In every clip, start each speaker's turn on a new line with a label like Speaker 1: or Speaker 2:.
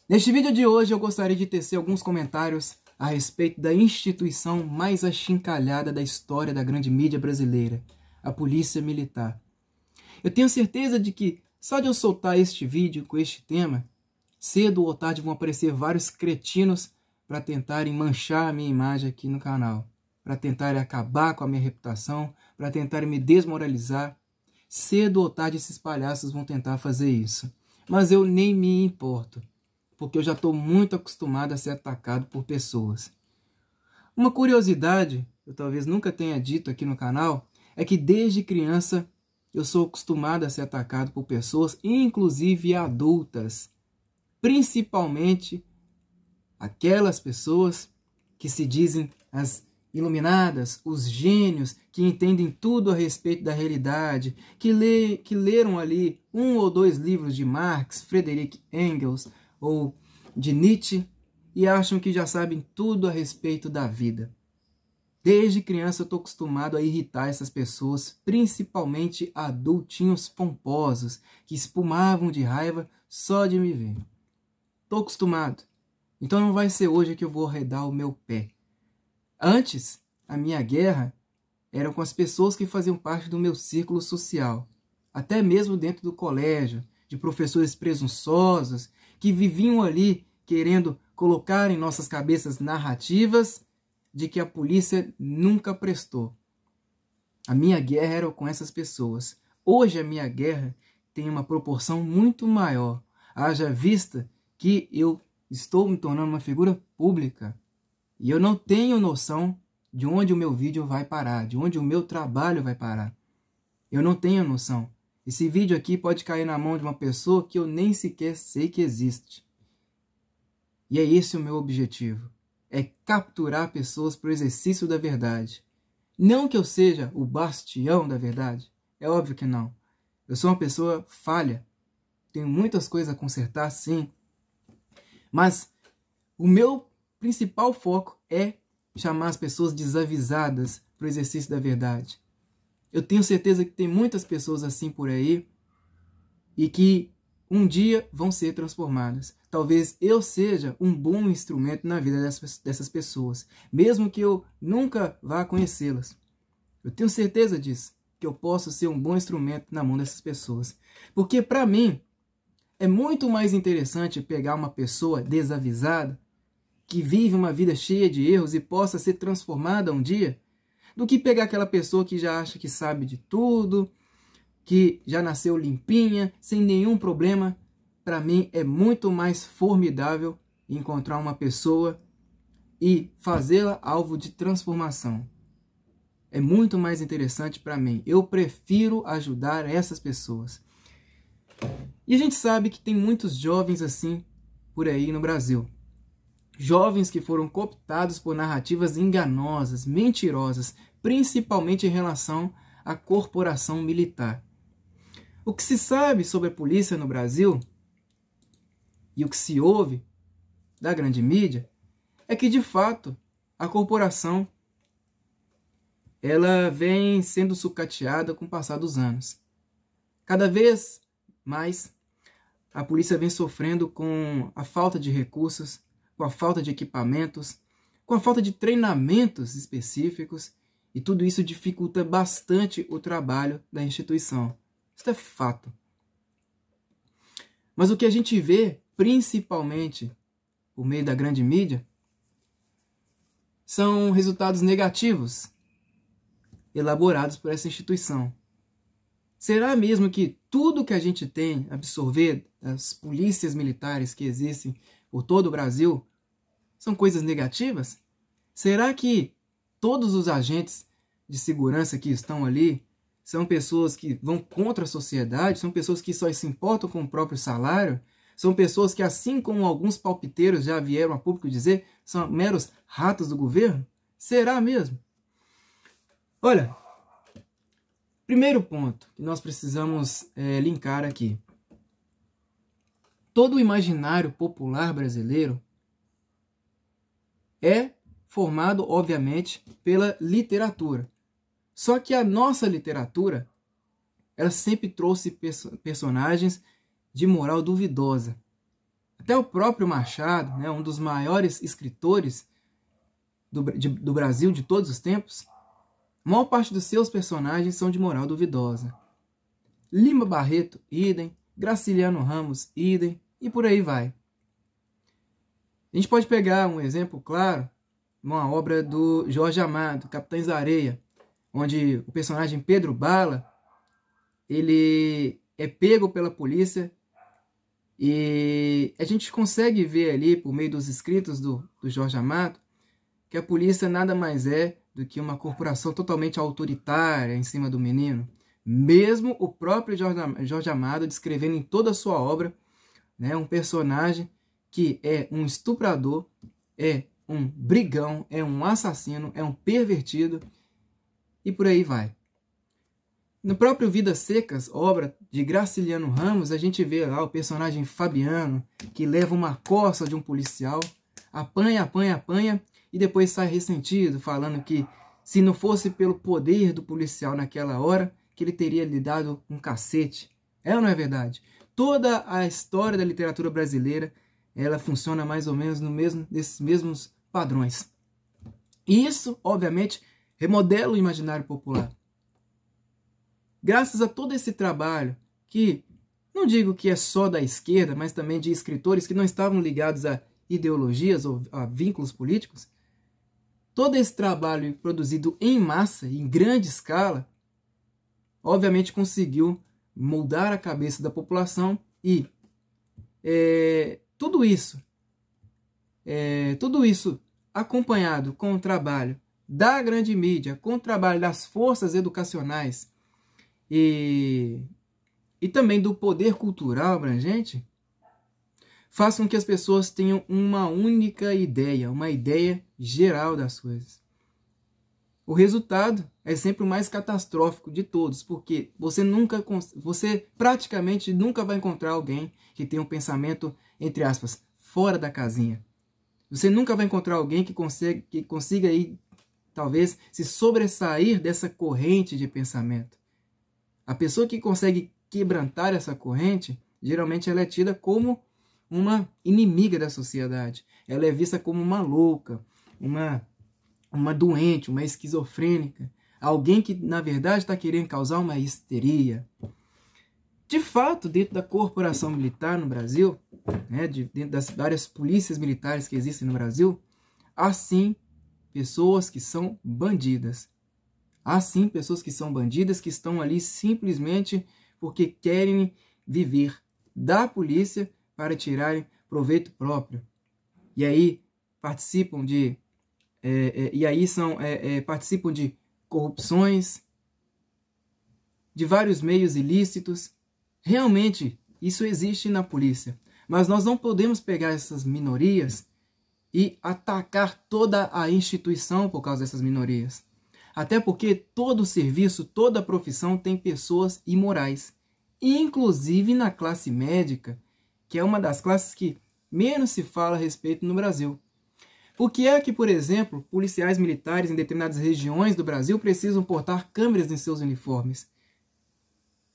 Speaker 1: Neste vídeo de hoje eu gostaria de tecer alguns comentários a respeito da instituição mais achincalhada da história da grande mídia brasileira, a Polícia Militar. Eu tenho certeza de que só de eu soltar este vídeo com este tema, cedo ou tarde vão aparecer vários cretinos para tentarem manchar a minha imagem aqui no canal, para tentarem acabar com a minha reputação, para tentarem me desmoralizar. Cedo ou tarde esses palhaços vão tentar fazer isso. Mas eu nem me importo, porque eu já estou muito acostumado a ser atacado por pessoas. Uma curiosidade, eu talvez nunca tenha dito aqui no canal, é que desde criança eu sou acostumado a ser atacado por pessoas, inclusive adultas. Principalmente aquelas pessoas que se dizem as iluminadas, os gênios, que entendem tudo a respeito da realidade, que leram ali 1 ou 2 livros de Marx, Friedrich Engels ou de Nietzsche e acham que já sabem tudo a respeito da vida. Desde criança eu estou acostumado a irritar essas pessoas, principalmente adultinhos pomposos, que espumavam de raiva só de me ver. Estou acostumado. Então não vai ser hoje que eu vou arredar o meu pé. Antes, a minha guerra era com as pessoas que faziam parte do meu círculo social, até mesmo dentro do colégio, de professores presunçosos, que viviam ali querendo colocar em nossas cabeças narrativas de que a polícia nunca prestou. A minha guerra era com essas pessoas. Hoje a minha guerra tem uma proporção muito maior, haja vista que eu estou me tornando uma figura pública. E eu não tenho noção de onde o meu vídeo vai parar, de onde o meu trabalho vai parar. Eu não tenho noção. Esse vídeo aqui pode cair na mão de uma pessoa que eu nem sequer sei que existe. E é esse o meu objetivo. É capturar pessoas para o exercício da verdade. Não que eu seja o bastião da verdade. É óbvio que não. Eu sou uma pessoa falha. Tenho muitas coisas a consertar, sim. Mas o meu principal foco é chamar as pessoas desavisadas para o exercício da verdade. Eu tenho certeza que tem muitas pessoas assim por aí e que um dia vão ser transformadas. Talvez eu seja um bom instrumento na vida dessas pessoas, mesmo que eu nunca vá conhecê-las. Eu tenho certeza disso, que eu posso ser um bom instrumento na mão dessas pessoas. Porque para mim é muito mais interessante pegar uma pessoa desavisada que vive uma vida cheia de erros e possa ser transformada um dia, do que pegar aquela pessoa que já acha que sabe de tudo, que já nasceu limpinha, sem nenhum problema. Para mim é muito mais formidável encontrar uma pessoa e fazê-la alvo de transformação. É muito mais interessante para mim. Eu prefiro ajudar essas pessoas. E a gente sabe que tem muitos jovens assim por aí no Brasil. Jovens que foram cooptados por narrativas enganosas, mentirosas, principalmente em relação à corporação militar. O que se sabe sobre a polícia no Brasil e o que se ouve da grande mídia é que, de fato, a corporação ela vem sendo sucateada com o passar dos anos. Cada vez mais a polícia vem sofrendo com a falta de recursos, com a falta de equipamentos, com a falta de treinamentos específicos, e tudo isso dificulta bastante o trabalho da instituição. Isso é fato. Mas o que a gente vê, principalmente por meio da grande mídia, são resultados negativos elaborados por essa instituição. Será mesmo que tudo que a gente tem a absorver das polícias militares que existem por todo o Brasil são coisas negativas? Será que todos os agentes de segurança que estão ali são pessoas que vão contra a sociedade? São pessoas que só se importam com o próprio salário? São pessoas que, assim como alguns palpiteiros já vieram a público dizer, são meros ratos do governo? Será mesmo? Olha, primeiro ponto que nós precisamos linkar aqui. Todo o imaginário popular brasileiro é formado, obviamente, pela literatura. Só que a nossa literatura, ela sempre trouxe personagens de moral duvidosa. Até o próprio Machado, né, um dos maiores escritores do Brasil de todos os tempos, a maior parte dos seus personagens são de moral duvidosa. Lima Barreto, idem. Graciliano Ramos, idem. E por aí vai. A gente pode pegar um exemplo claro, uma obra do Jorge Amado, Capitães da Areia, onde o personagem Pedro Bala, ele é pego pela polícia e a gente consegue ver ali, por meio dos escritos do Jorge Amado, que a polícia nada mais é do que uma corporação totalmente autoritária em cima do menino. Mesmo o próprio Jorge Amado descrevendo em toda a sua obra, né, um personagem que é um estuprador, é um brigão, é um assassino, é um pervertido e por aí vai. No próprio Vidas Secas, obra de Graciliano Ramos, a gente vê lá o personagem Fabiano, que leva uma coça de um policial, apanha e depois sai ressentido, falando que se não fosse pelo poder do policial naquela hora, que ele teria lhe dado um cacete. É ou não é verdade? Toda a história da literatura brasileira, ela funciona mais ou menos nesses mesmos padrões. E isso, obviamente, remodela o imaginário popular. Graças a todo esse trabalho, que não digo que é só da esquerda, mas também de escritores que não estavam ligados a ideologias ou a vínculos políticos, todo esse trabalho produzido em massa, em grande escala, obviamente conseguiu moldar a cabeça da população e tudo isso acompanhado com o trabalho da grande mídia, com o trabalho das forças educacionais e também do poder cultural abrangente, faz com que as pessoas tenham uma única ideia, uma ideia geral das coisas. O resultado é sempre o mais catastrófico de todos, porque você praticamente nunca vai encontrar alguém que tenha um pensamento, entre aspas, fora da casinha. Você nunca vai encontrar alguém que consiga aí, talvez, se sobressair dessa corrente de pensamento. A pessoa que consegue quebrantar essa corrente, geralmente ela é tida como uma inimiga da sociedade. Ela é vista como uma louca, uma doente, uma esquizofrênica, alguém que, na verdade, está querendo causar uma histeria. De fato, dentro da corporação militar no Brasil, né, dentro das várias polícias militares que existem no Brasil, há sim pessoas que são bandidas. Há sim pessoas que são bandidas, que estão ali simplesmente porque querem viver da polícia para tirarem proveito próprio. E aí participam de participam de corrupções, de vários meios ilícitos. Realmente, isso existe na polícia. Mas nós não podemos pegar essas minorias e atacar toda a instituição por causa dessas minorias. Até porque todo serviço, toda profissão tem pessoas imorais. Inclusive na classe médica, que é uma das classes que menos se fala a respeito no Brasil. Por que é que, por exemplo, policiais militares em determinadas regiões do Brasil precisam portar câmeras em seus uniformes?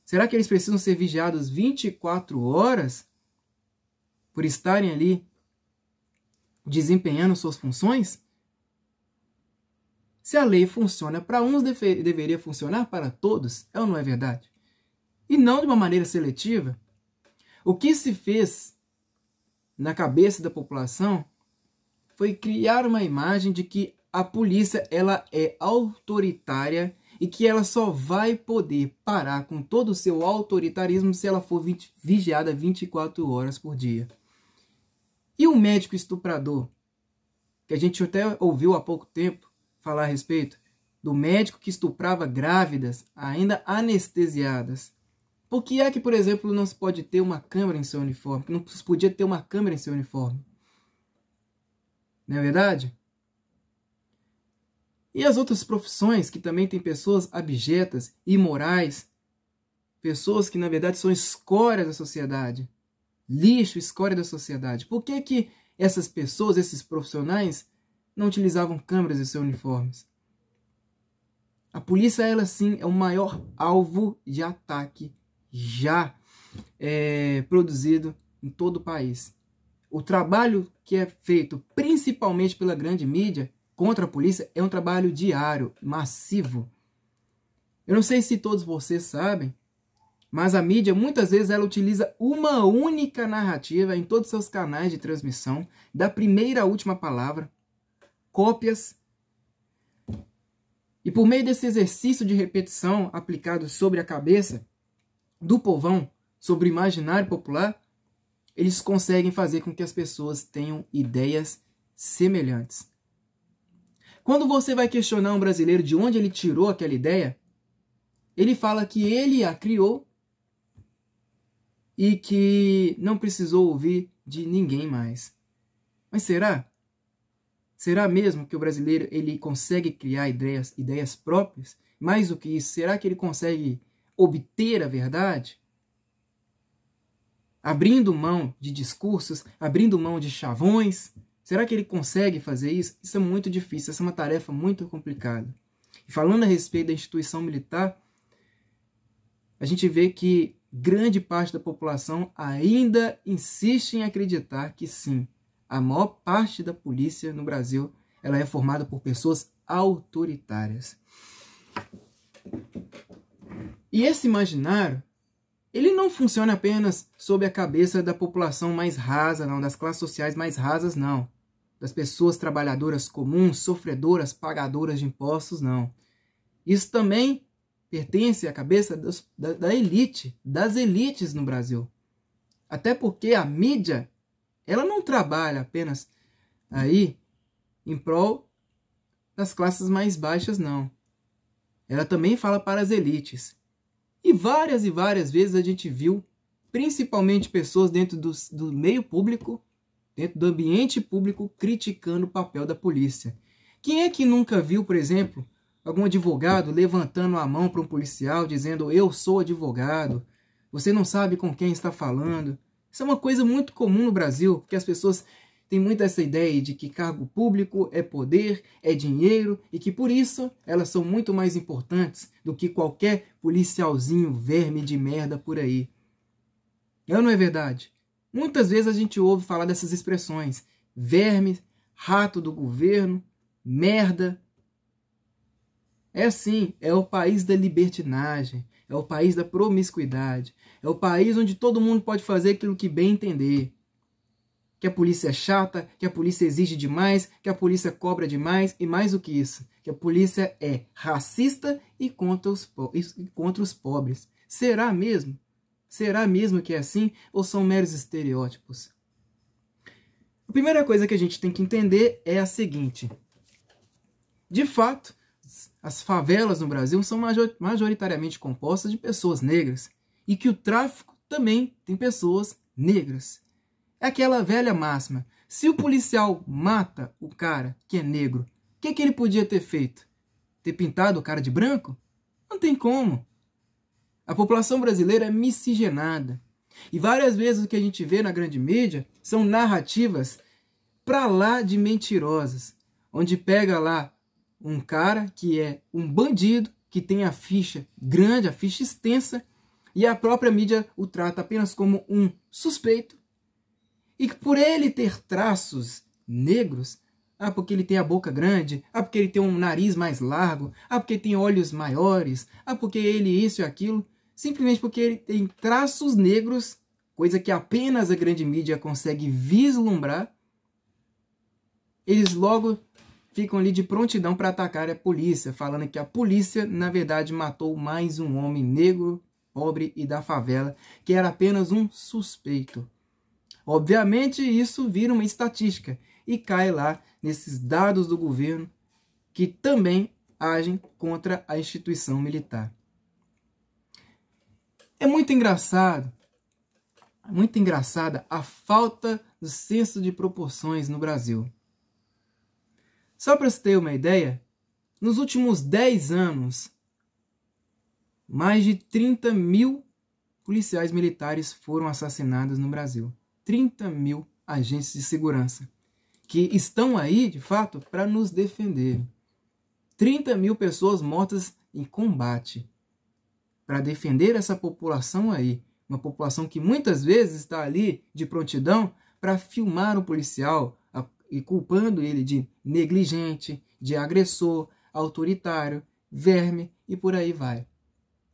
Speaker 1: Será que eles precisam ser vigiados 24 horas por estarem ali desempenhando suas funções? Se a lei funciona para uns, deveria funcionar para todos, é ou não é verdade? E não de uma maneira seletiva. O que se fez na cabeça da população foi criar uma imagem de que a polícia ela é autoritária e que ela só vai poder parar com todo o seu autoritarismo se ela for vigiada 24 horas por dia. E o médico estuprador, que a gente até ouviu há pouco tempo falar a respeito, do médico que estuprava grávidas, ainda anestesiadas. Por que é que, por exemplo, não se pode ter uma câmera em seu uniforme? Não se podia ter uma câmera em seu uniforme? Não é verdade? E as outras profissões que também têm pessoas abjetas, imorais, pessoas que na verdade são escória da sociedade, lixo, escória da sociedade. Por que que essas pessoas, esses profissionais, não utilizavam câmeras em seus uniformes? A polícia, ela sim, é o maior alvo de ataque já produzido em todo o país. O trabalho que é feito principalmente pela grande mídia contra a polícia é um trabalho diário, massivo. Eu não sei se todos vocês sabem, mas a mídia muitas vezes ela utiliza uma única narrativa em todos os seus canais de transmissão, da primeira à última palavra, cópias. E por meio desse exercício de repetição aplicado sobre a cabeça do povão, sobre o imaginário popular, eles conseguem fazer com que as pessoas tenham ideias semelhantes. Quando você vai questionar um brasileiro de onde ele tirou aquela ideia, ele fala que ele a criou e que não precisou ouvir de ninguém mais. Mas será? Será mesmo que o brasileiro ele consegue criar ideias próprias? Mais do que isso, será que ele consegue obter a verdade? Abrindo mão de discursos, abrindo mão de chavões, será que ele consegue fazer isso? Isso é muito difícil, essa é uma tarefa muito complicada. E falando a respeito da instituição militar, a gente vê que grande parte da população ainda insiste em acreditar que sim, a maior parte da polícia no Brasil ela é formada por pessoas autoritárias. E esse imaginário, ele não funciona apenas sob a cabeça da população mais rasa, não, das classes sociais mais rasas, não. Das pessoas trabalhadoras comuns, sofredoras, pagadoras de impostos, não. Isso também pertence à cabeça da elite, das elites no Brasil. Até porque a mídia, ela não trabalha apenas aí em prol das classes mais baixas, não. Ela também fala para as elites. E várias vezes a gente viu, principalmente pessoas dentro do meio público, dentro do ambiente público, criticando o papel da polícia. Quem é que nunca viu, por exemplo, algum advogado levantando a mão para um policial, dizendo, eu sou advogado, você não sabe com quem está falando? Isso é uma coisa muito comum no Brasil, porque as pessoas têm muito essa ideia de que cargo público é poder, é dinheiro, e que por isso elas são muito mais importantes do que qualquer policialzinho verme de merda por aí. Não é verdade? Muitas vezes a gente ouve falar dessas expressões, verme, rato do governo, merda. É assim, é o país da libertinagem, é o país da promiscuidade, é o país onde todo mundo pode fazer aquilo que bem entender. Que a polícia é chata, que a polícia exige demais, que a polícia cobra demais e mais do que isso, que a polícia é racista e contra os pobres. Será mesmo? Será mesmo que é assim ou são meros estereótipos? A primeira coisa que a gente tem que entender é a seguinte. De fato, as favelas no Brasil são majoritariamente compostas de pessoas negras e que o tráfico também tem pessoas negras. É aquela velha máxima. Se o policial mata o cara que é negro, o que ele podia ter feito? Ter pintado o cara de branco? Não tem como. A população brasileira é miscigenada. E várias vezes o que a gente vê na grande mídia são narrativas pra lá de mentirosas. Onde pega lá um cara que é um bandido, que tem a ficha grande, a ficha extensa, e a própria mídia o trata apenas como um suspeito. E por ele ter traços negros, porque ele tem a boca grande, porque ele tem um nariz mais largo, porque ele tem olhos maiores, porque ele isso e aquilo, simplesmente porque ele tem traços negros, coisa que apenas a grande mídia consegue vislumbrar, eles logo ficam ali de prontidão para atacar a polícia, falando que a polícia, na verdade, matou mais um homem negro, pobre e da favela, que era apenas um suspeito. Obviamente, isso vira uma estatística e cai lá nesses dados do governo que também agem contra a instituição militar. É muito engraçada a falta do senso de proporções no Brasil. Só para você ter uma ideia, nos últimos 10 anos, mais de 30 mil policiais militares foram assassinados no Brasil. 30 mil agentes de segurança, que estão aí, de fato, para nos defender. 30 mil pessoas mortas em combate, para defender essa população aí, uma população que muitas vezes está ali de prontidão para filmar o policial e culpando ele de negligente, de agressor, autoritário, verme e por aí vai.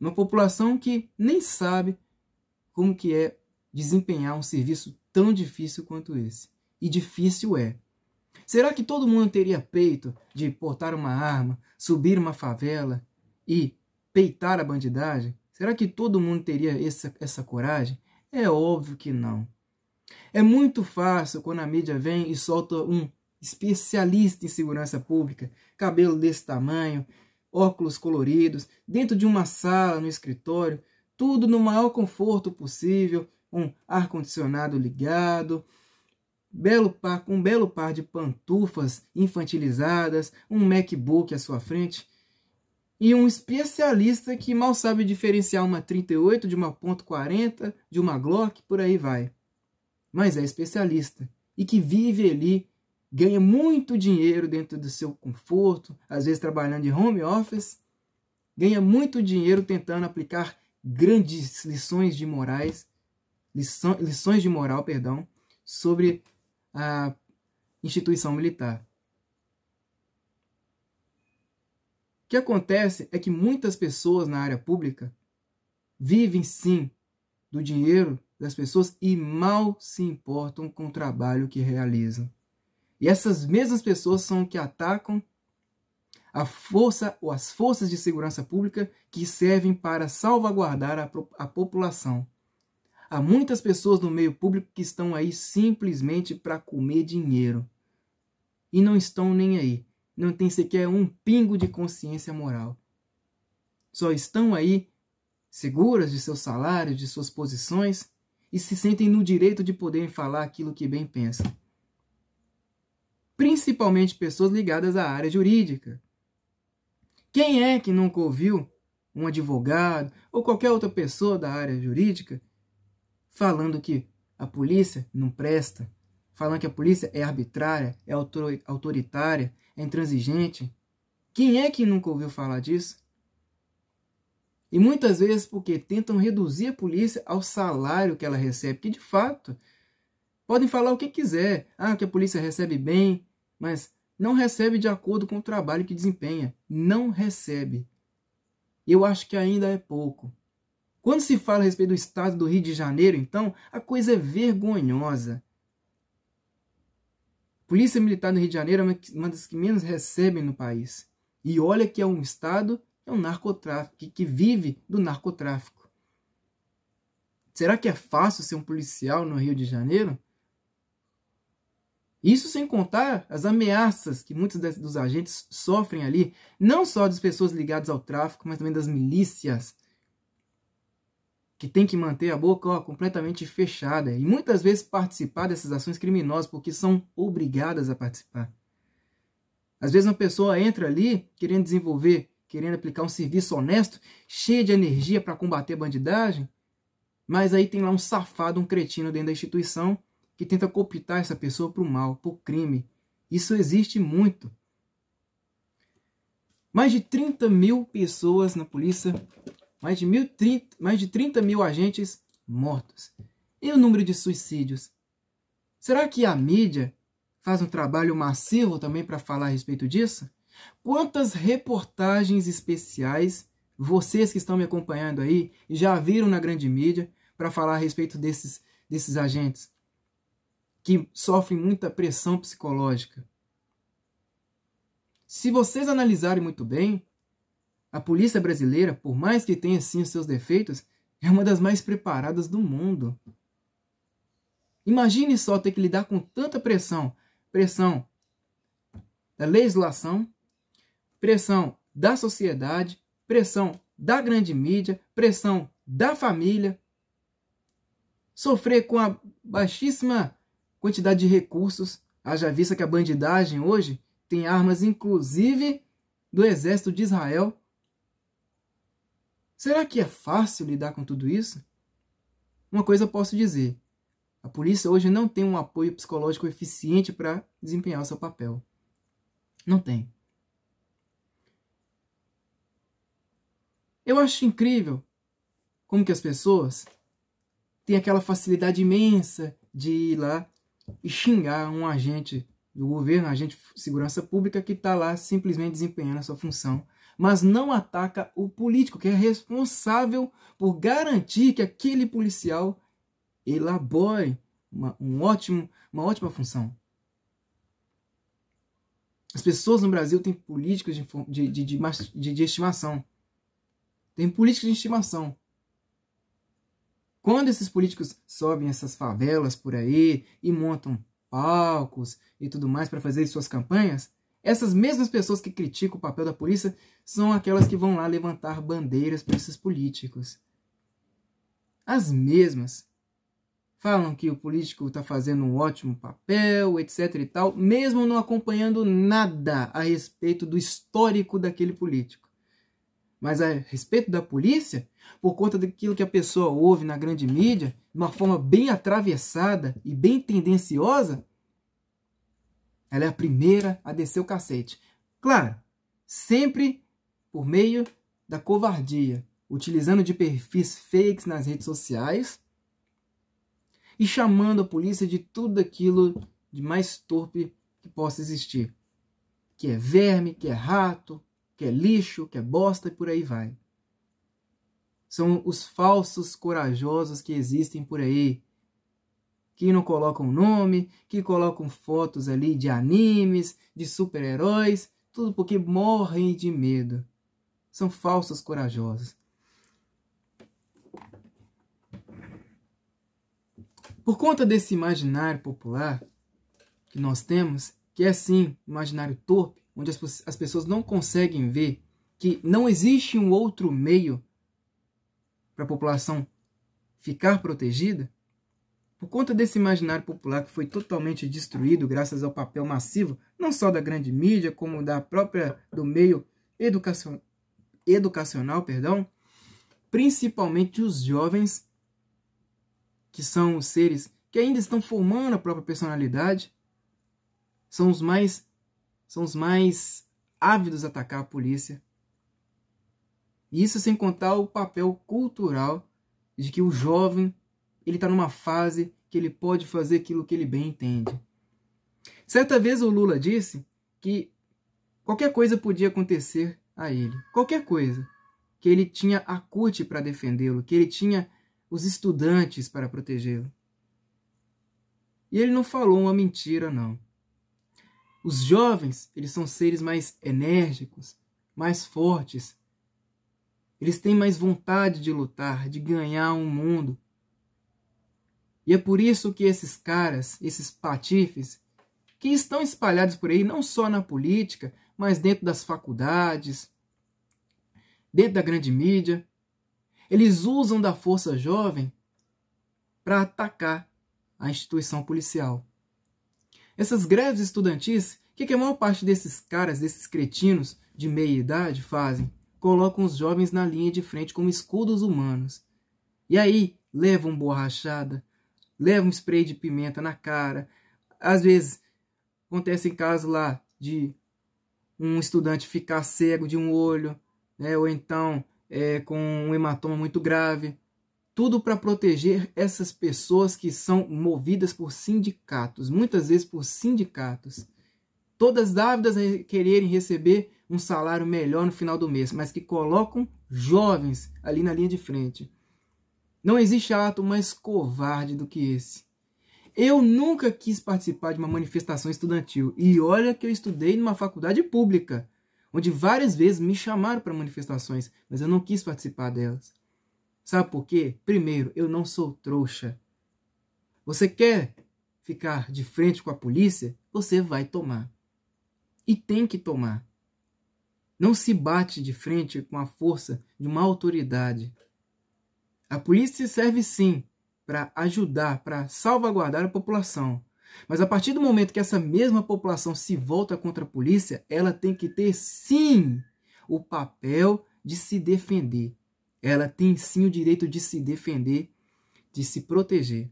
Speaker 1: Uma população que nem sabe como que é desempenhar um serviço tão difícil quanto esse. E difícil é. Será que todo mundo teria peito de portar uma arma, subir uma favela e peitar a bandidagem? Será que todo mundo teria essa coragem? É óbvio que não. É muito fácil quando a mídia vem e solta um especialista em segurança pública, cabelo desse tamanho, óculos coloridos, dentro de uma sala, no escritório, tudo no maior conforto possível, um ar-condicionado ligado, um belo par de pantufas infantilizadas, um MacBook à sua frente, e um especialista que mal sabe diferenciar uma 38 de uma .40, de uma Glock, por aí vai. Mas é especialista e que vive ali, ganha muito dinheiro dentro do seu conforto, às vezes trabalhando de home office, ganha muito dinheiro tentando aplicar grandes lições de moral, sobre a instituição militar. O que acontece é que muitas pessoas na área pública vivem sim do dinheiro das pessoas e mal se importam com o trabalho que realizam. E essas mesmas pessoas são que atacam as forças de segurança pública que servem para salvaguardar a população. Há muitas pessoas no meio público que estão aí simplesmente para comer dinheiro. E não estão nem aí. Não tem sequer um pingo de consciência moral. Só estão aí seguras de seus salários, de suas posições, e se sentem no direito de poderem falar aquilo que bem pensam. Principalmente pessoas ligadas à área jurídica. Quem é que nunca ouviu um advogado ou qualquer outra pessoa da área jurídica falando que a polícia não presta, falando que a polícia é arbitrária, é autoritária, é intransigente? Quem é que nunca ouviu falar disso? E muitas vezes porque tentam reduzir a polícia ao salário que ela recebe, que de fato podem falar o que quiser. Que a polícia recebe bem, mas não recebe de acordo com o trabalho que desempenha. Não recebe. Eu acho que ainda é pouco. Quando se fala a respeito do estado do Rio de Janeiro, então, a coisa é vergonhosa. A Polícia Militar do Rio de Janeiro é uma das que menos recebem no país. E olha que é um estado, é um narcotráfico, que vive do narcotráfico. Será que é fácil ser um policial no Rio de Janeiro? Isso sem contar as ameaças que muitos dos agentes sofrem ali, não só das pessoas ligadas ao tráfico, mas também das milícias, que tem que manter a boca completamente fechada e muitas vezes participar dessas ações criminosas porque são obrigadas a participar. Às vezes uma pessoa entra ali querendo desenvolver, querendo aplicar um serviço honesto, cheio de energia para combater a bandidagem, mas aí tem lá um safado, um cretino dentro da instituição que tenta cooptar essa pessoa para o mal, para o crime. Isso existe muito. Mais de 30 mil pessoas na polícia, mais de 30 mil agentes mortos. E o número de suicídios? Será que a mídia faz um trabalho massivo também para falar a respeito disso? Quantas reportagens especiais vocês que estão me acompanhando aí já viram na grande mídia para falar a respeito desses agentes que sofrem muita pressão psicológica? Se vocês analisarem muito bem, a polícia brasileira, por mais que tenha sim os seus defeitos, é uma das mais preparadas do mundo. Imagine só ter que lidar com tanta pressão. Pressão da legislação, pressão da sociedade, pressão da grande mídia, pressão da família. Sofrer com a baixíssima quantidade de recursos, haja vista que a bandidagem hoje tem armas inclusive do exército de Israel. Será que é fácil lidar com tudo isso? Uma coisa eu posso dizer. A polícia hoje não tem um apoio psicológico eficiente para desempenhar o seu papel. Não tem. Eu acho incrível como que as pessoas têm aquela facilidade imensa de ir lá e xingar um agente do governo, um agente de segurança pública que está lá simplesmente desempenhando a sua função, mas não ataca o político, que é responsável por garantir que aquele policial elabore uma ótima função. As pessoas no Brasil têm políticos de estimação. Tem políticos de estimação. Quando esses políticos sobem essas favelas por aí e montam palcos e tudo mais para fazer suas campanhas, essas mesmas pessoas que criticam o papel da polícia são aquelas que vão lá levantar bandeiras para esses políticos. As mesmas falam que o político está fazendo um ótimo papel, etc e tal, mesmo não acompanhando nada a respeito do histórico daquele político. Mas a respeito da polícia, por conta daquilo que a pessoa ouve na grande mídia, de uma forma bem atravessada e bem tendenciosa, ela é a primeira a descer o cacete. Claro, sempre por meio da covardia, utilizando de perfis fakes nas redes sociais e chamando a polícia de tudo aquilo de mais torpe que possa existir. Que é verme, que é rato, que é lixo, que é bosta e por aí vai. São os falsos corajosos que existem por aí, que não colocam nome, que colocam fotos ali de animes, de super-heróis, tudo porque morrem de medo. São falsos corajosos. Por conta desse imaginário popular que nós temos, que é sim um imaginário torpe, onde as pessoas não conseguem ver que não existe um outro meio para a população ficar protegida, por conta desse imaginário popular que foi totalmente destruído graças ao papel massivo, não só da grande mídia, como do meio educacional, principalmente os jovens, que são os seres que ainda estão formando a própria personalidade, são os mais ávidos a atacar a polícia. E isso sem contar o papel cultural de que o jovem ele está numa fase que ele pode fazer aquilo que ele bem entende. Certa vez o Lula disse que qualquer coisa podia acontecer a ele. Qualquer coisa. Que ele tinha a corte para defendê-lo, que ele tinha os estudantes para protegê-lo. E ele não falou uma mentira, não. Os jovens, eles são seres mais enérgicos, mais fortes. Eles têm mais vontade de lutar, de ganhar um mundo. E é por isso que esses caras, esses patifes, que estão espalhados por aí, não só na política, mas dentro das faculdades, dentro da grande mídia, eles usam da força jovem para atacar a instituição policial. Essas greves estudantis, o que a maior parte desses caras, desses cretinos de meia idade fazem? Colocam os jovens na linha de frente como escudos humanos. E aí levam borrachada, levam spray de pimenta na cara. Às vezes acontece em caso lá de um estudante ficar cego de um olho, né, ou então com um hematoma muito grave. Tudo para proteger essas pessoas que são movidas por sindicatos, muitas vezes por sindicatos. Todas ávidas a quererem receber um salário melhor no final do mês, mas que colocam jovens ali na linha de frente. Não existe ato mais covarde do que esse. Eu nunca quis participar de uma manifestação estudantil. E olha que eu estudei numa faculdade pública, onde várias vezes me chamaram para manifestações, mas eu não quis participar delas. Sabe por quê? Primeiro, eu não sou trouxa. Você quer ficar de frente com a polícia? Você vai tomar. E tem que tomar. Não se bate de frente com a força de uma autoridade. A polícia serve sim para ajudar, para salvaguardar a população. Mas a partir do momento que essa mesma população se volta contra a polícia, ela tem que ter sim o papel de se defender. Ela tem sim o direito de se defender, de se proteger.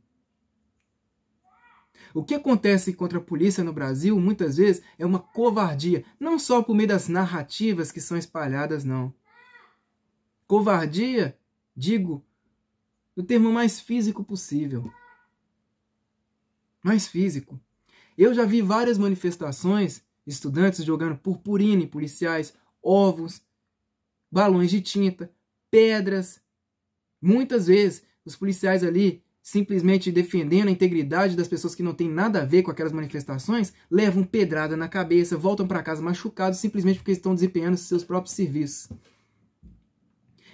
Speaker 1: O que acontece contra a polícia no Brasil, muitas vezes, é uma covardia. Não só por meio das narrativas que são espalhadas, não. Covardia, digo, no termo mais físico possível. mais físico. Eu já vi várias manifestações, estudantes jogando purpurina em policiais, ovos, balões de tinta, pedras. Muitas vezes, os policiais ali, simplesmente defendendo a integridade das pessoas que não tem nada a ver com aquelas manifestações, levam pedrada na cabeça, voltam para casa machucados, simplesmente porque estão desempenhando seus próprios serviços.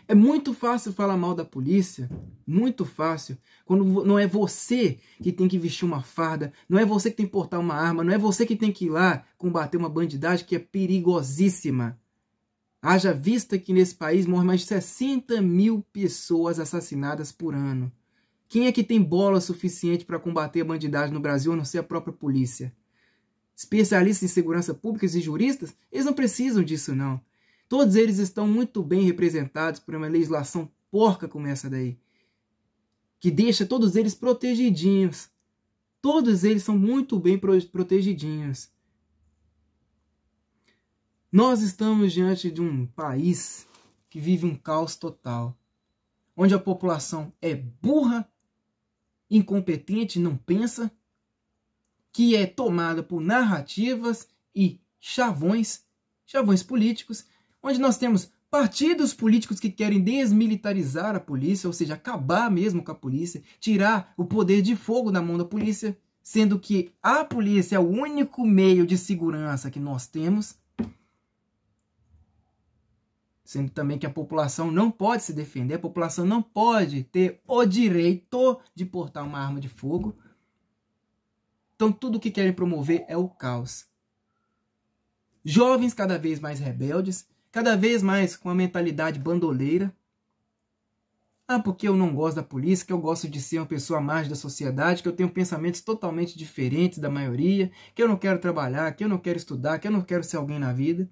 Speaker 1: É muito fácil falar mal da polícia, muito fácil, quando não é você que tem que vestir uma farda, não é você que tem que portar uma arma, não é você que tem que ir lá combater uma bandidagem que é perigosíssima. Haja vista que nesse país morrem mais de 60 mil pessoas assassinadas por ano. Quem é que tem bola suficiente para combater a bandidagem no Brasil, a não ser a própria polícia? Especialistas em segurança pública e juristas, eles não precisam disso não. Todos eles estão muito bem representados por uma legislação porca como essa daí, que deixa todos eles protegidinhos. Todos eles são muito bem protegidinhos. Nós estamos diante de um país que vive um caos total, onde a população é burra, incompetente, não pensa, que é tomada por narrativas e chavões políticos, onde nós temos partidos políticos que querem desmilitarizar a polícia, ou seja, acabar mesmo com a polícia, tirar o poder de fogo da mão da polícia, sendo que a polícia é o único meio de segurança que nós temos, sendo também que a população não pode se defender, a população não pode ter o direito de portar uma arma de fogo. Então tudo o que querem promover é o caos. Jovens cada vez mais rebeldes, cada vez mais com a mentalidade bandoleira. Ah, porque eu não gosto da polícia, que eu gosto de ser uma pessoa à margem da sociedade, que eu tenho pensamentos totalmente diferentes da maioria, que eu não quero trabalhar, que eu não quero estudar, que eu não quero ser alguém na vida.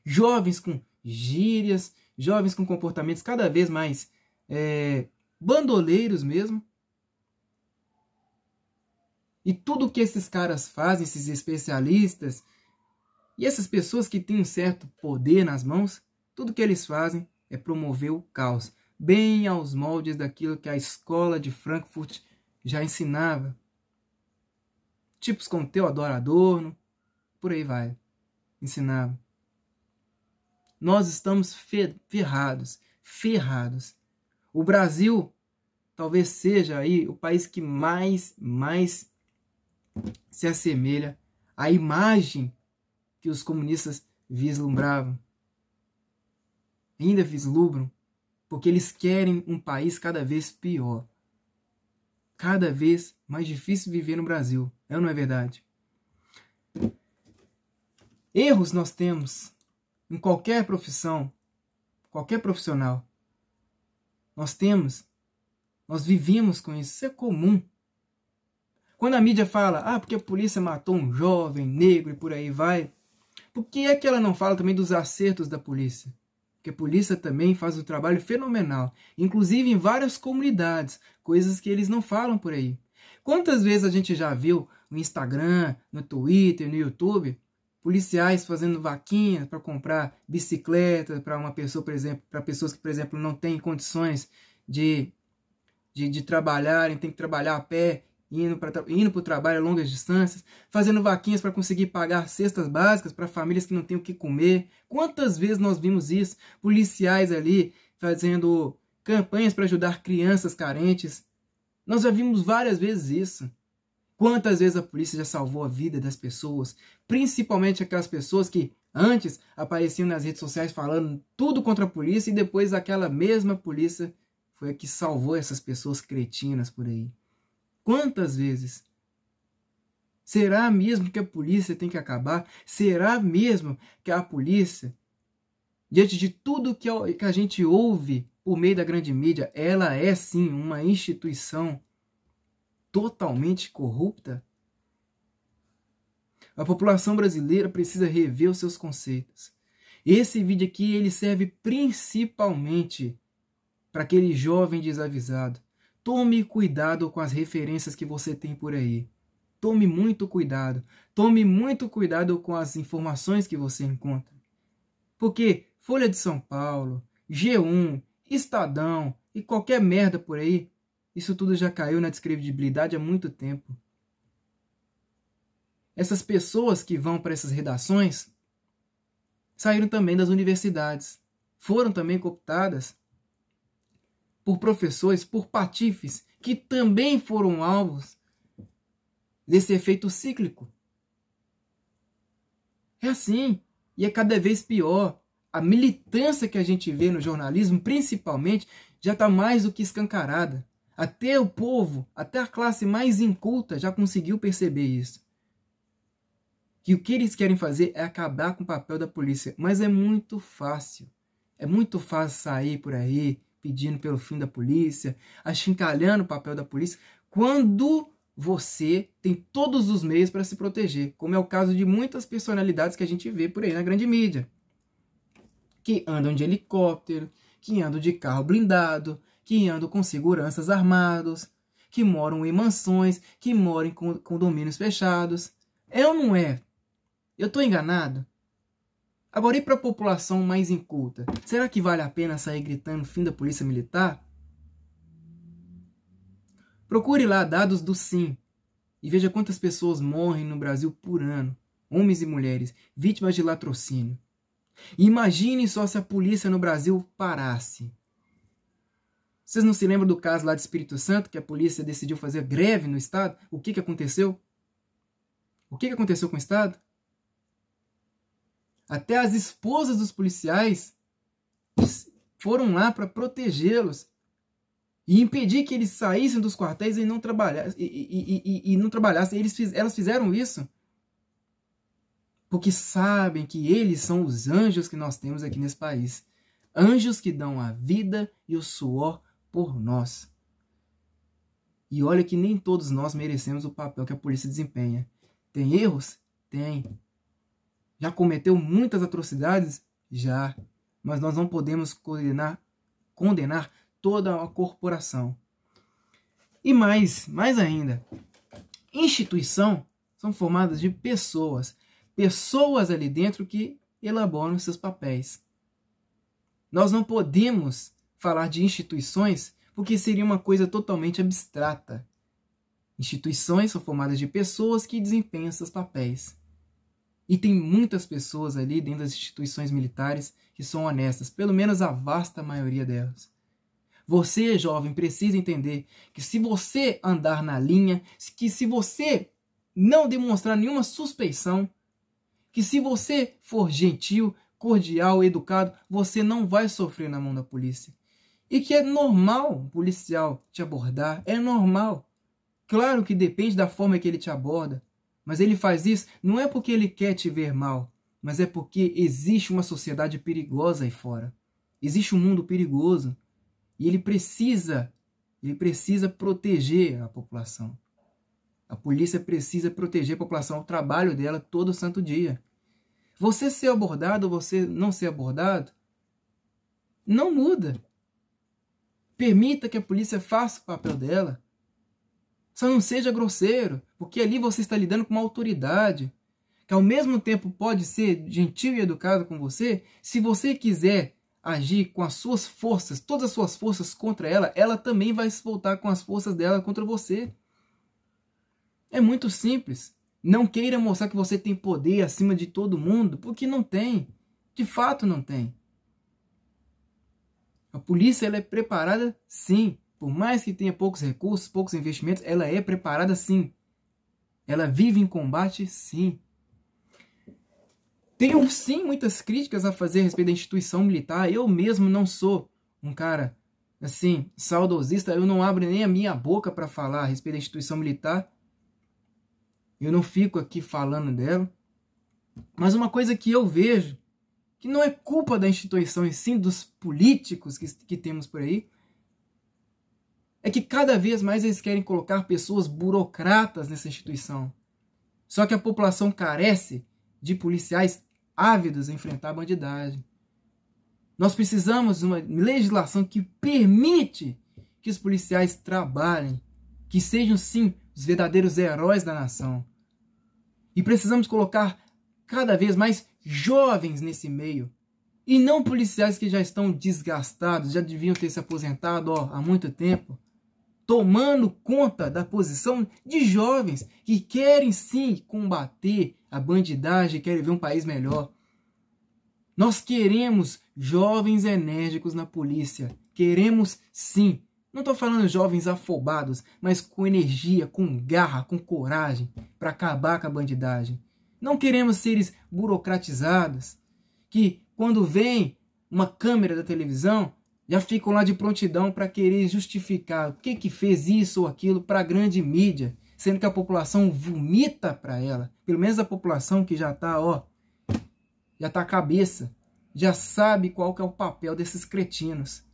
Speaker 1: Jovens com gírias, jovens com comportamentos cada vez mais bandoleiros mesmo. E tudo que esses caras fazem, esses especialistas, e essas pessoas que têm um certo poder nas mãos, tudo que eles fazem é promover o caos, bem aos moldes daquilo que a escola de Frankfurt já ensinava. Tipos como Theodor Adorno, por aí vai, ensinava. Nós estamos ferrados. O Brasil talvez seja aí o país que mais se assemelha à imagem que os comunistas vislumbravam. Ainda vislumbram, porque eles querem um país cada vez pior. Cada vez mais difícil viver no Brasil. É ou não é verdade? Erros nós temos em qualquer profissão, qualquer profissional. Nós vivemos com isso. Isso é comum. Quando a mídia fala, porque a polícia matou um jovem negro e por aí vai, por que é que ela não fala também dos acertos da polícia? Porque a polícia também faz um trabalho fenomenal, inclusive em várias comunidades, coisas que eles não falam por aí. Quantas vezes a gente já viu no Instagram, no Twitter, no YouTube, policiais fazendo vaquinha para comprar bicicleta para uma pessoa, por exemplo, para pessoas que, por exemplo, não têm condições de trabalharem, tem que trabalhar a pé, indo para o trabalho a longas distâncias, fazendo vaquinhas para conseguir pagar cestas básicas para famílias que não têm o que comer. Quantas vezes nós vimos isso? Policiais ali fazendo campanhas para ajudar crianças carentes. Nós já vimos várias vezes isso. Quantas vezes a polícia já salvou a vida das pessoas, principalmente aquelas pessoas que antes apareciam nas redes sociais falando tudo contra a polícia e depois aquela mesma polícia foi a que salvou essas pessoas cretinas por aí. Quantas vezes? Será mesmo que a polícia tem que acabar? Será mesmo que a polícia, diante de tudo que a gente ouve por meio da grande mídia, ela é sim uma instituição totalmente corrupta? A população brasileira precisa rever os seus conceitos. Esse vídeo aqui ele serve principalmente para aquele jovem desavisado. Tome cuidado com as referências que você tem por aí. Tome muito cuidado. Tome muito cuidado com as informações que você encontra. Porque Folha de São Paulo, G1, Estadão e qualquer merda por aí, isso tudo já caiu na descredibilidade há muito tempo. essas pessoas que vão para essas redações saíram também das universidades. Foram também cooptadas por professores, por patifes, que também foram alvos desse efeito cíclico. É assim, e é cada vez pior. A militância que a gente vê no jornalismo, principalmente, já está mais do que escancarada. Até o povo, até a classe mais inculta já conseguiu perceber isso. Que o que eles querem fazer é acabar com o papel da polícia. Mas é muito fácil. É muito fácil sair por aí pedindo pelo fim da polícia, achincalhando o papel da polícia, quando você tem todos os meios para se proteger, como é o caso de muitas personalidades que a gente vê por aí na grande mídia, que andam de helicóptero, que andam de carro blindado, que andam com seguranças armados, que moram em mansões, que moram em condomínios fechados. É ou não é? Eu estou enganado? Agora, e para a população mais inculta? Será que vale a pena sair gritando fim da polícia militar? Procure lá dados do SIM e veja quantas pessoas morrem no Brasil por ano, homens e mulheres, vítimas de latrocínio. E imagine só se a polícia no Brasil parasse. Vocês não se lembram do caso lá de Espírito Santo, que a polícia decidiu fazer greve no estado? O que aconteceu? O que aconteceu com o estado? Até as esposas dos policiais foram lá para protegê-los e impedir que eles saíssem dos quartéis e não trabalhassem. Elas fizeram isso porque sabem que eles são os anjos que nós temos aqui nesse país. Anjos que dão a vida e o suor por nós. E olha que nem todos nós merecemos o papel que a polícia desempenha. Tem erros? Tem. Já cometeu muitas atrocidades? Já. Mas nós não podemos condenar toda a corporação. E mais ainda, instituição são formadas de pessoas. Pessoas ali dentro que elaboram seus papéis. Nós não podemos falar de instituições porque seria uma coisa totalmente abstrata. Instituições são formadas de pessoas que desempenham seus papéis. E tem muitas pessoas ali dentro das instituições militares que são honestas, pelo menos a vasta maioria delas. Você, jovem, precisa entender que se você andar na linha, que se você não demonstrar nenhuma suspeição, que se você for gentil, cordial, educado, você não vai sofrer na mão da polícia. E que é normal o policial te abordar, é normal. Claro que depende da forma que ele te aborda, mas ele faz isso não é porque ele quer te ver mal, mas é porque existe uma sociedade perigosa aí fora. Existe um mundo perigoso e ele precisa proteger a população. A polícia precisa proteger a população, o trabalho dela todo santo dia. Você ser abordado ou você não ser abordado, não muda. Permita que a polícia faça o papel dela. Só não seja grosseiro, porque ali você está lidando com uma autoridade, que ao mesmo tempo pode ser gentil e educado com você. Se você quiser agir com as suas forças, todas as suas forças contra ela, ela também vai se voltar com as forças dela contra você. É muito simples. Não queira mostrar que você tem poder acima de todo mundo, porque não tem. De fato não tem. A polícia ela é preparada, sim. Por mais que tenha poucos recursos, poucos investimentos, ela é preparada, sim. Ela vive em combate, sim. Tenho, sim, muitas críticas a fazer a respeito da instituição militar. Eu mesmo não sou um cara, assim, saudosista. Eu não abro nem a minha boca para falar a respeito da instituição militar. Eu não fico aqui falando dela. Mas uma coisa que eu vejo, que não é culpa da instituição, e sim dos políticos que temos por aí, é que cada vez mais eles querem colocar pessoas burocratas nessa instituição. Só que a população carece de policiais ávidos a enfrentar a bandidagem. Nós precisamos de uma legislação que permite que os policiais trabalhem, que sejam, sim, os verdadeiros heróis da nação. E precisamos colocar cada vez mais jovens nesse meio. E não policiais que já estão desgastados, já deviam ter se aposentado há muito tempo. tomando conta da posição de jovens que querem sim combater a bandidagem, querem ver um país melhor. Nós queremos jovens enérgicos na polícia. Queremos sim. Não estou falando jovens afobados, mas com energia, com garra, com coragem para acabar com a bandidagem. Não queremos seres burocratizados que, quando vem uma câmera da televisão, já ficam lá de prontidão para querer justificar o que fez isso ou aquilo para a grande mídia, sendo que a população vomita para ela. Pelo menos a população que já está, já está a cabeça, já sabe qual que é o papel desses cretinos.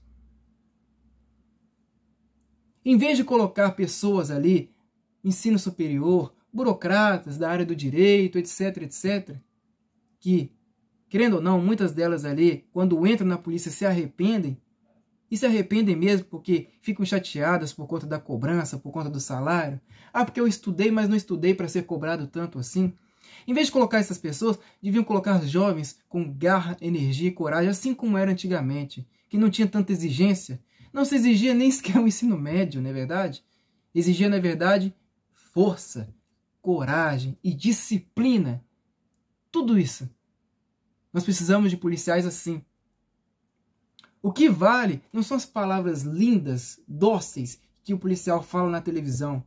Speaker 1: Em vez de colocar pessoas ali, ensino superior, burocratas da área do direito, etc, etc, que, querendo ou não, muitas delas ali, quando entram na polícia, se arrependem, e se arrependem mesmo porque ficam chateadas por conta da cobrança, por conta do salário. Ah, porque eu estudei, mas não estudei para ser cobrado tanto assim. Em vez de colocar essas pessoas, deviam colocar jovens com garra, energia e coragem, assim como era antigamente, que não tinha tanta exigência. Não se exigia nem sequer o ensino médio, não é verdade? Exigia, na verdade, força, coragem e disciplina. Tudo isso. Nós precisamos de policiais assim. O que vale não são as palavras lindas, dóceis, que o policial fala na televisão.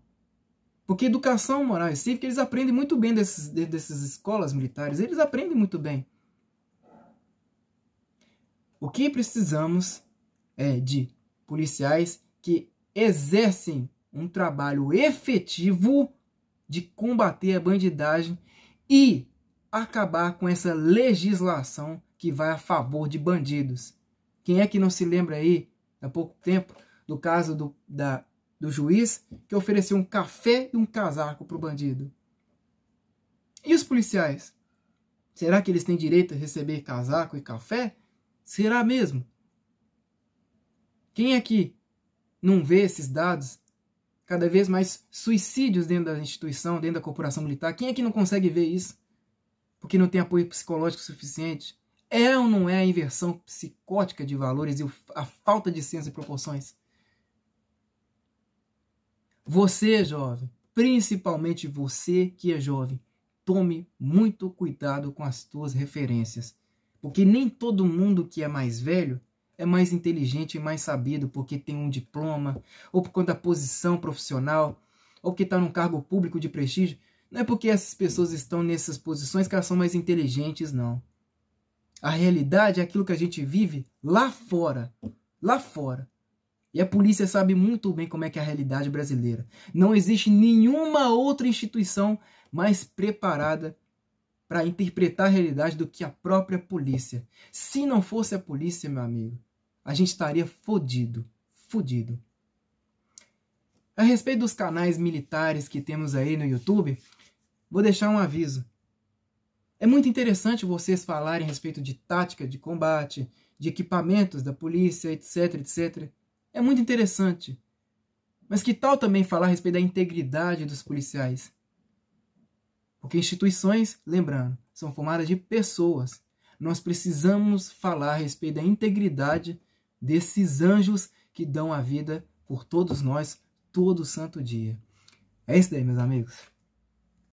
Speaker 1: Porque educação moral e cívica, eles aprendem muito bem dessas escolas militares. Eles aprendem muito bem. O que precisamos é de policiais que exercem um trabalho efetivo de combater a bandidagem e acabar com essa legislação que vai a favor de bandidos. Quem é que não se lembra aí, há pouco tempo, do caso do juiz que ofereceu um café e um casaco para o bandido? E os policiais? Será que eles têm direito a receber casaco e café? Será mesmo? Quem é que não vê esses dados? Cada vez mais suicídios dentro da instituição, dentro da corporação militar. Quem é que não consegue ver isso? Porque não tem apoio psicológico suficiente? É ou não é a inversão psicótica de valores e a falta de senso e proporções? Você, jovem, principalmente você que é jovem, tome muito cuidado com as suas referências. Porque nem todo mundo que é mais velho é mais inteligente e mais sabido porque tem um diploma, ou por conta da posição profissional, ou porque está num cargo público de prestígio. Não é porque essas pessoas estão nessas posições que elas são mais inteligentes, não. A realidade é aquilo que a gente vive lá fora. Lá fora. E a polícia sabe muito bem como é que é a realidade brasileira. Não existe nenhuma outra instituição mais preparada para interpretar a realidade do que a própria polícia. Se não fosse a polícia, meu amigo, a gente estaria fodido. Fudido. A respeito dos canais militares que temos aí no YouTube, vou deixar um aviso. É muito interessante vocês falarem a respeito de tática de combate, de equipamentos da polícia, etc, etc. É muito interessante. Mas que tal também falar a respeito da integridade dos policiais? Porque instituições, lembrando, são formadas de pessoas. Nós precisamos falar a respeito da integridade desses anjos que dão a vida por todos nós, todo santo dia. É isso daí, meus amigos.